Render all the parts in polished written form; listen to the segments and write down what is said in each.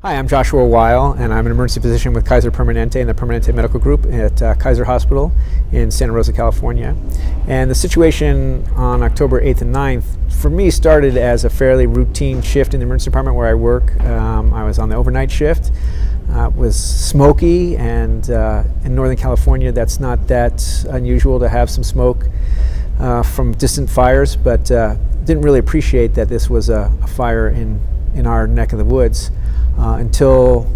Hi, I'm Joshua Weil, and I'm an emergency physician with Kaiser Permanente and the Permanente Medical Group at Kaiser Hospital in Santa Rosa, California. And the situation on October 8th and 9th, for me, started as a fairly routine shift in the emergency department where I work. I was on the overnight shift. It was smoky, and in Northern California, that's not that unusual to have some smoke from distant fires, but didn't really appreciate that this was a fire in our neck of the woods. Until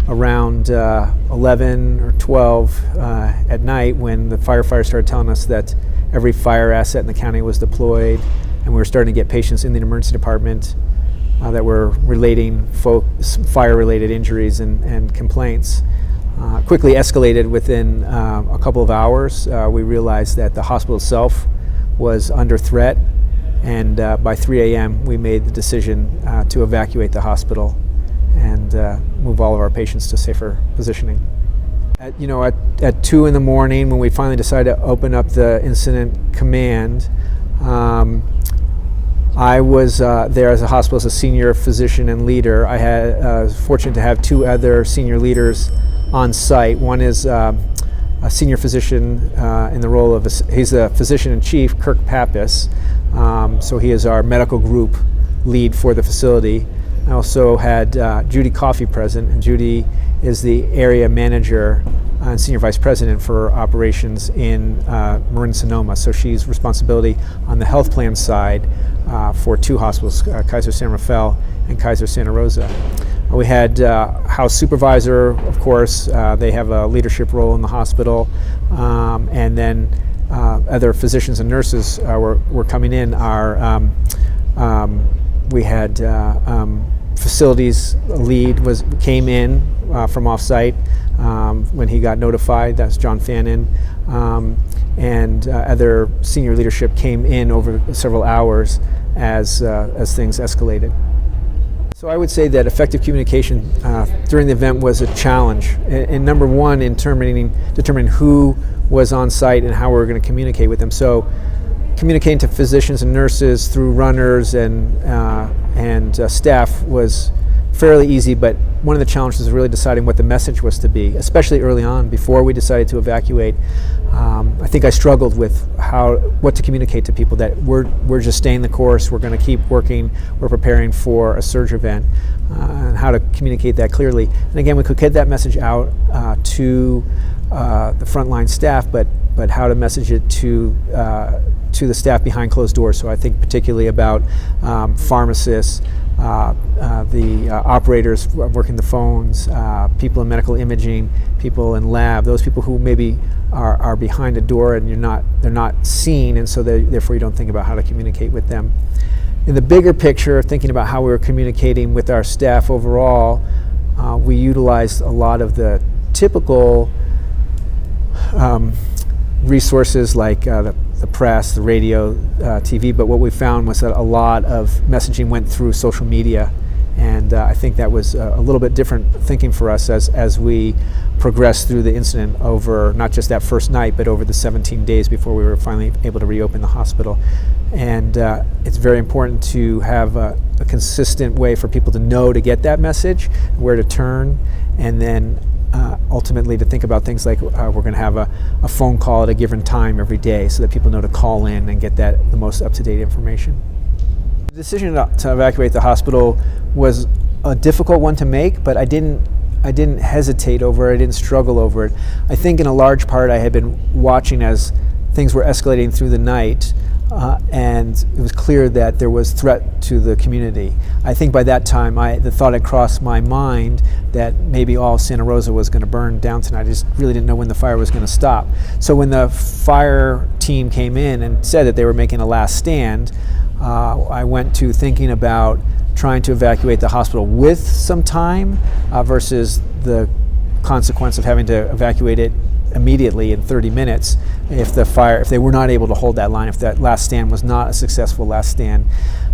around 11 or 12 at night, when the firefighters started telling us that every fire asset in the county was deployed, and we were starting to get patients in the emergency department that were relating fire-related injuries and complaints. Quickly escalated within a couple of hours. We realized that the hospital itself was under threat, and by 3 a.m. we made the decision to evacuate the hospital and move all of our patients to safer positioning. At 2 in the morning, when we finally decided to open up the incident command, I was there as a hospital as a senior physician and leader. I was fortunate to have two other senior leaders on site. One is a senior physician in the role of he's a physician in chief, Kirk Pappas. So he is our medical group lead for the facility. I also had Judy Coffey present, and Judy is the area manager and senior vice president for operations in Marin-Sonoma. So she's responsibility on the health plan side for two hospitals, Kaiser San Rafael and Kaiser Santa Rosa. We had house supervisor, of course. They have a leadership role in the hospital, and then other physicians and nurses were coming in. We had facilities lead came in from offsite when he got notified. That's John Fannin, and other senior leadership came in over several hours as things escalated. So I would say that effective communication during the event was a challenge. And number one, in determining who was on site and how we were going to communicate with them. So communicating to physicians and nurses through runners and staff was fairly easy, but one of the challenges was really deciding what the message was to be, especially early on before we decided to evacuate. I think I struggled with what to communicate to people, that we're just staying the course, we're going to keep working, we're preparing for a surge event, and how to communicate that clearly. And again, we could get that message out to the frontline staff, but how to message it to the staff behind closed doors. So I think particularly about pharmacists, the operators working the phones, people in medical imaging, people in lab, those people who maybe are behind a door and they're not seen, and so therefore you don't think about how to communicate with them. In the bigger picture, thinking about how we were communicating with our staff overall, we utilized a lot of the typical resources like the press, the radio, TV, but what we found was that a lot of messaging went through social media, and I think that was a little bit different thinking for us as we progressed through the incident over not just that first night, but over the 17 days before we were finally able to reopen the hospital. And it's very important to have a consistent way for people to know to get that message, where to turn, and then ultimately to think about things like we're going to have a phone call at a given time every day so that people know to call in and get the most up-to-date information. The decision to evacuate the hospital was a difficult one to make, but I didn't hesitate over it, I didn't struggle over it. I think in a large part I had been watching as things were escalating through the night, and it was clear that there was threat to the community. I think by that time the thought had crossed my mind that maybe all Santa Rosa was going to burn down tonight. I just really didn't know when the fire was going to stop. So when the fire team came in and said that they were making a last stand, I went to thinking about trying to evacuate the hospital with some time versus the consequence of having to evacuate it immediately in 30 minutes if they were not able to hold that line, if that last stand was not a successful last stand.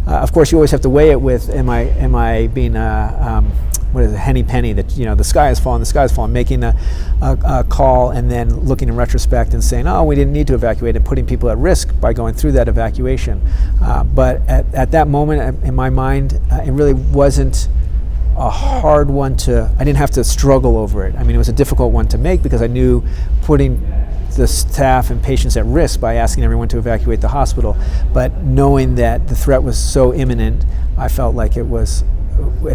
Of course, you always have to weigh it with, am I being what is it, henny penny, that the sky is falling, making a call and then looking in retrospect and saying, oh, we didn't need to evacuate, and putting people at risk by going through that evacuation. But at that moment, in my mind, it really wasn't a hard one I didn't have to struggle over it. I mean, it was a difficult one to make because I knew putting the staff and patients at risk by asking everyone to evacuate the hospital. But knowing that the threat was so imminent, I felt like it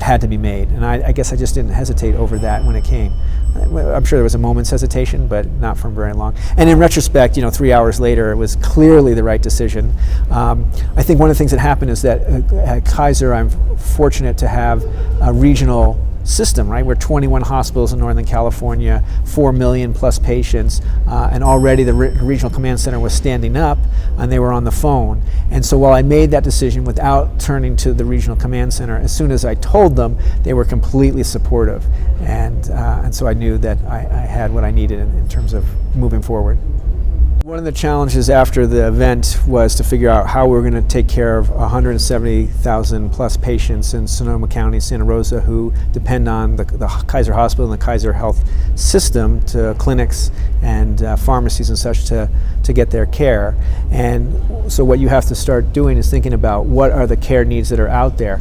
had to be made. And I guess I just didn't hesitate over that when it came. I'm sure there was a moment's hesitation, but not for very long. And in retrospect, 3 hours later, it was clearly the right decision. I think one of the things that happened is that at Kaiser, I'm fortunate to have a regional system, right? We're 21 hospitals in Northern California, 4 million plus patients, and already the regional command center was standing up and they were on the phone. And so while I made that decision without turning to the regional command center, as soon as I told them, they were completely supportive. And so I knew that I had what I needed in terms of moving forward. One of the challenges after the event was to figure out how we were going to take care of 170,000 plus patients in Sonoma County, Santa Rosa, who depend on the Kaiser Hospital and the Kaiser Health system, to clinics and pharmacies and such to get their care. And so what you have to start doing is thinking about what are the care needs that are out there,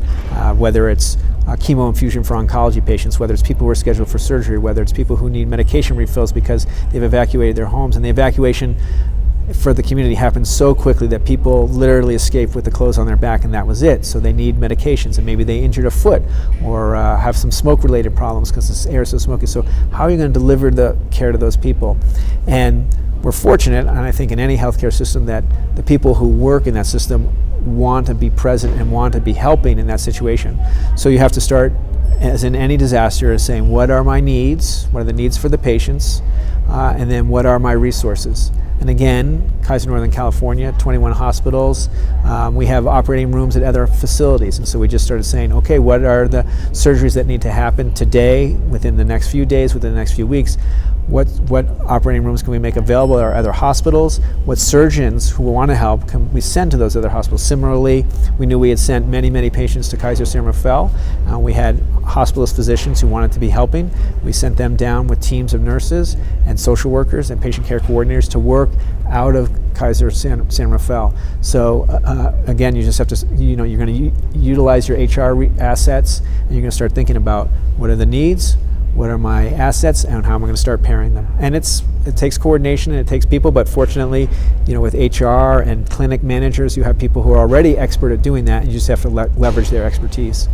whether it's chemo infusion for oncology patients, whether it's people who are scheduled for surgery, whether it's people who need medication refills because they've evacuated their homes. And the evacuation for the community happened so quickly that people literally escaped with the clothes on their back and that was it. So they need medications, and maybe they injured a foot or have some smoke-related problems because the air is so smoky. So how are you going to deliver the care to those people? And we're fortunate, and I think in any healthcare system, that the people who work in that system want to be present and want to be helping in that situation. So you have to start, as in any disaster, as saying, what are my needs? What are the needs for the patients? And then what are my resources? And again, Kaiser Northern California, 21 hospitals. We have operating rooms at other facilities. And so we just started saying, okay, what are the surgeries that need to happen today, within the next few days, within the next few weeks? What operating rooms can we make available at our other hospitals? What surgeons who want to help can we send to those other hospitals? Similarly, we knew we had sent many, many patients to Kaiser San Rafael. We had hospitalist physicians who wanted to be helping. We sent them down with teams of nurses and social workers and patient care coordinators to work out of Kaiser San Rafael. So again, you just have to, you're going to utilize your HR assets, and you're going to start thinking about what are the needs, what are my assets, and how am I going to start pairing them. And it takes coordination and it takes people, but fortunately, with HR and clinic managers, you have people who are already expert at doing that, and you just have to leverage their expertise.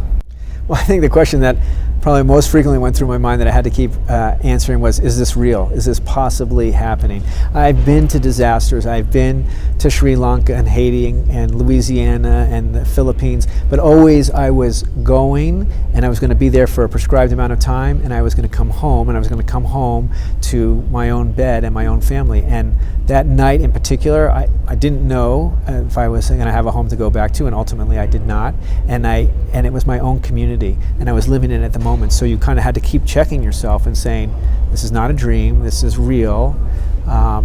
Well, I think the question that probably most frequently went through my mind that I had to keep answering was, is this real? Is this possibly happening? I've been to disasters. I've been to Sri Lanka and Haiti and Louisiana and the Philippines, but always I was going, and I was going to be there for a prescribed amount of time, and I was going to come home, and I was going to come home to my own bed and my own family. And that night in particular, I didn't know if I was going to have a home to go back to, and ultimately I did not. And it was my own community, and I was living in it at the moment. So you kind of had to keep checking yourself and saying, this is not a dream, this is real.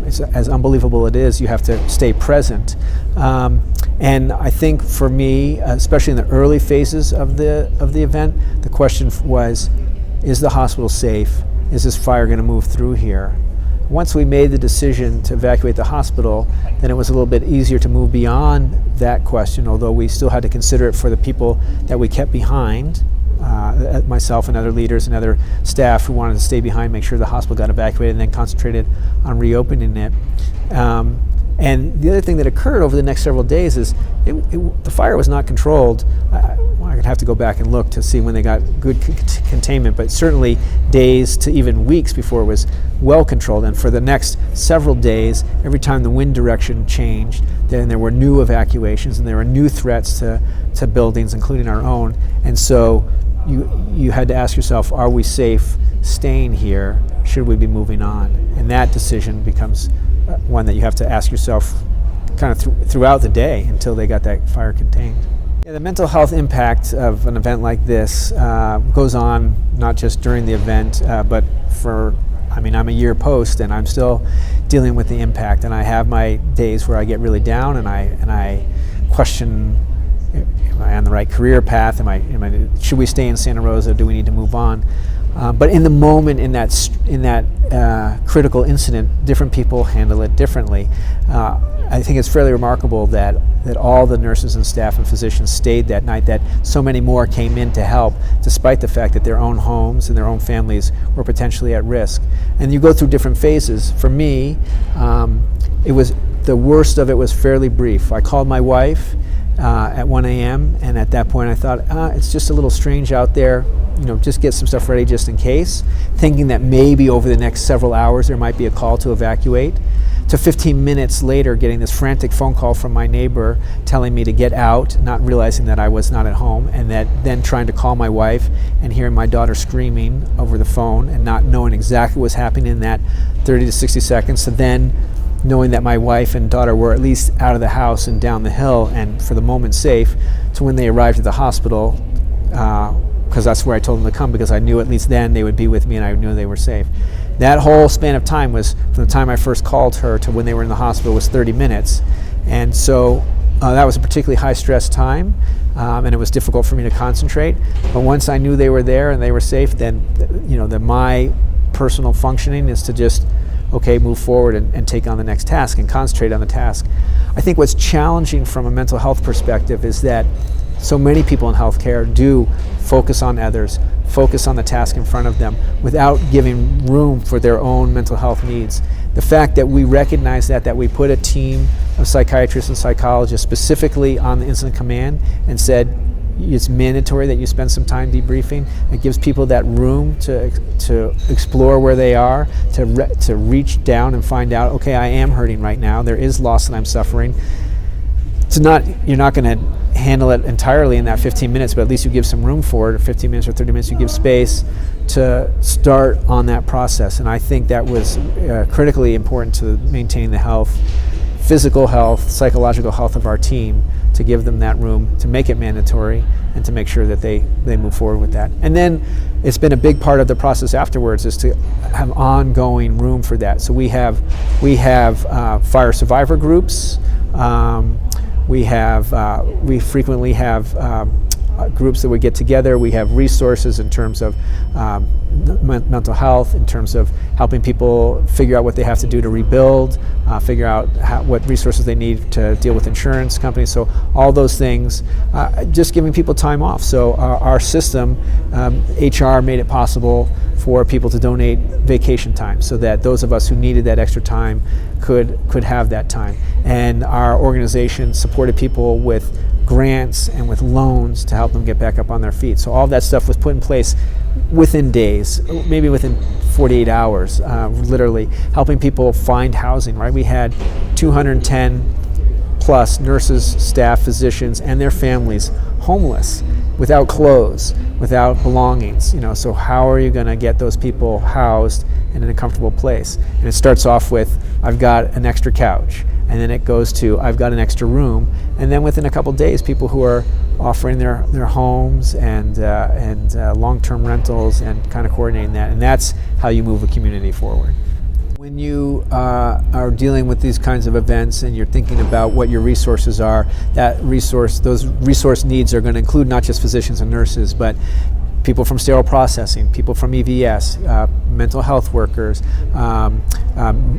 It's as unbelievable it is, you have to stay present. And I think for me, especially in the early phases of the event, the question was, is the hospital safe? Is this fire going to move through here? Once we made the decision to evacuate the hospital, then it was a little bit easier to move beyond that question, although we still had to consider it for the people that we kept behind, myself and other leaders and other staff who wanted to stay behind, make sure the hospital got evacuated, and then concentrated on reopening it. And the other thing that occurred over the next several days is the fire was not controlled. I'd have to go back and look to see when they got good containment, but certainly days to even weeks before it was well controlled. And for the next several days, every time the wind direction changed, then there were new evacuations and there were new threats to buildings, including our own. And so you had to ask yourself, are we safe staying here? Should we be moving on? And that decision becomes one that you have to ask yourself kind of throughout the day until they got that fire contained. Yeah, the mental health impact of an event like this goes on not just during the event, but I'm a year post, and I'm still dealing with the impact. And I have my days where I get really down, and I question, am I on the right career path? Should we stay in Santa Rosa? Do we need to move on? But in the moment, in that critical incident, different people handle it differently. I think it's fairly remarkable that all the nurses and staff and physicians stayed that night, that so many more came in to help, despite the fact that their own homes and their own families were potentially at risk. And you go through different phases. For me, it was the worst of it was fairly brief. I called my wife at 1 a.m. and at that point I thought, it's just a little strange out there, just get some stuff ready just in case, thinking that maybe over the next several hours there might be a call to evacuate. To 15 minutes later, getting this frantic phone call from my neighbor telling me to get out, not realizing that I was not at home, and then trying to call my wife and hearing my daughter screaming over the phone and not knowing exactly what was happening in that 30 to 60 seconds. So then knowing that my wife and daughter were at least out of the house and down the hill and for the moment safe, to when they arrived at the hospital, because that's where I told them to come, because I knew at least then they would be with me and I knew they were safe. That whole span of time was, from the time I first called her to when they were in the hospital, was 30 minutes. And so that was a particularly high stress time, and it was difficult for me to concentrate. But once I knew they were there and they were safe, then my personal functioning is to just, move forward and take on the next task and concentrate on the task. I think what's challenging from a mental health perspective is that so many people in healthcare do focus on others, focus on the task in front of them without giving room for their own mental health needs. The fact that we recognize that we put a team of psychiatrists and psychologists specifically on the incident command and said it's mandatory that you spend some time debriefing. It gives people that room to explore where they are, to reach down and find out, okay, I am hurting right now. There is loss that I'm suffering. You're not going to handle it entirely in that 15 minutes, but at least you give some room for it, or 15 minutes or 30 minutes, you give space to start on that process. And I think that was critically important to maintain the health, physical health, psychological health of our team, to give them that room, to make it mandatory, and to make sure that they move forward with that. And then it's been a big part of the process afterwards is to have ongoing room for that. So we have fire survivor groups. We frequently have groups that we get together. We have resources in terms of mental health, in terms of helping people figure out what they have to do to rebuild, figure out what resources they need to deal with insurance companies. So all those things, just giving people time off. So our system, HR made it possible for people to donate vacation time so that those of us who needed that extra time could have that time. And our organization supported people with grants and with loans to help them get back up on their feet. So all that stuff was put in place within days, maybe within 48 hours, literally helping people find housing, right? We had 210 plus nurses, staff, physicians, and their families homeless, without clothes, without belongings. So how are you going to get those people housed in a comfortable place? And it starts off with, I've got an extra couch. And then it goes to, I've got an extra room. And then within a couple days, people who are offering their homes and long-term rentals and kind of coordinating that. And that's how you move a community forward. When you are dealing with these kinds of events and you're thinking about what your resources are, those resource needs are going to include not just physicians and nurses, but people from sterile processing, people from EVS, mental health workers,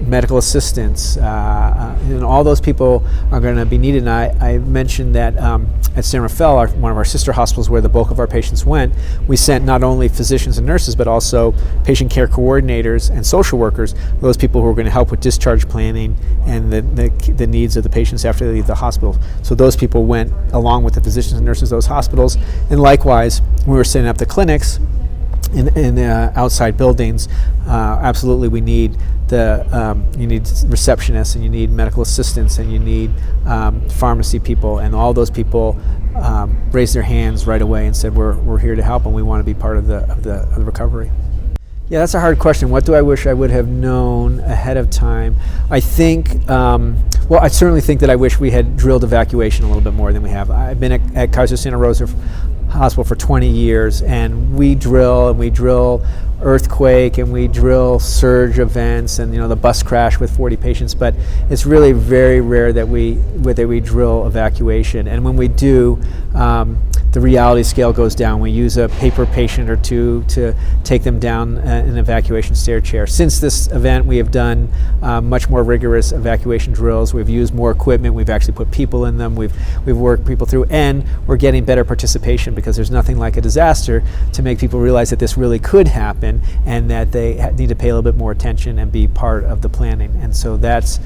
medical assistants, all those people are going to be needed. And I mentioned that at San Rafael, one of our sister hospitals where the bulk of our patients went, we sent not only physicians and nurses, but also patient care coordinators and social workers, those people who are going to help with discharge planning and the needs of the patients after they leave the hospital. So those people went along with the physicians and nurses of those hospitals. And likewise, we were setting up the clinics in outside buildings. Absolutely, we need you need receptionists, and you need medical assistants, and you need pharmacy people, and all those people raised their hands right away and said, "We're here to help, and we want to be part of the recovery." Yeah, that's a hard question. What do I wish I would have known ahead of time? I think, I certainly think that I wish we had drilled evacuation a little bit more than we have. I've been at Kaiser Santa Rosa Hospital for 20 years, and we drill earthquake, and we drill surge events, and the bus crash with 40 patients. But it's really very rare that we drill evacuation. And when we do, the reality scale goes down. We use a paper patient or two to take them down an evacuation stair chair. Since this event, we have done much more rigorous evacuation drills. We've used more equipment. We've actually put people in them. We've worked people through, and we're getting better participation, because there's nothing like a disaster to make people realize that this really could happen and that they need to pay a little bit more attention and be part of the planning. And so that's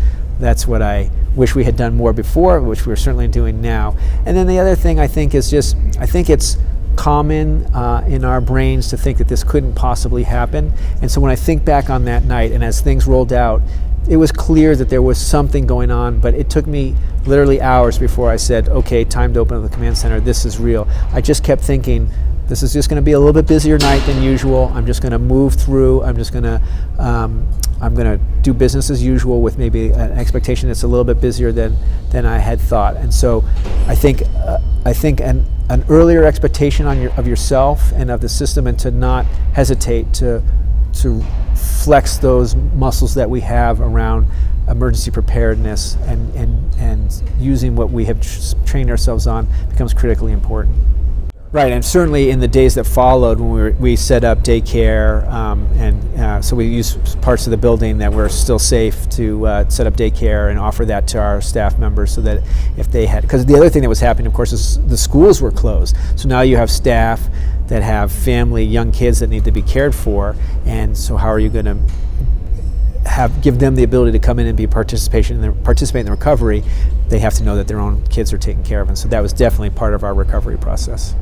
what I wish we had done more before, which we're certainly doing now. And then the other thing I think is just, I think it's common in our brains to think that this couldn't possibly happen. And so when I think back on that night, and as things rolled out, it was clear that there was something going on, but it took me literally hours before I said, okay, time to open up the command center, this is real. I just kept thinking, this is just going to be a little bit busier night than usual. I'm just going to move through. I'm going to do business as usual with maybe an expectation that's a little bit busier than I had thought. And so I think an earlier expectation of yourself and of the system, and to not hesitate to flex those muscles that we have around emergency preparedness and using what we have trained ourselves on becomes critically important. Right, and certainly in the days that followed, when we set up daycare, so we used parts of the building that were still safe to set up daycare and offer that to our staff members, so that if they had, because the other thing that was happening, of course, is the schools were closed. So now you have staff that have family, young kids that need to be cared for, and so how are you going to give them the ability to come in and participate in the recovery? They have to know that their own kids are taken care of, and so that was definitely part of our recovery process.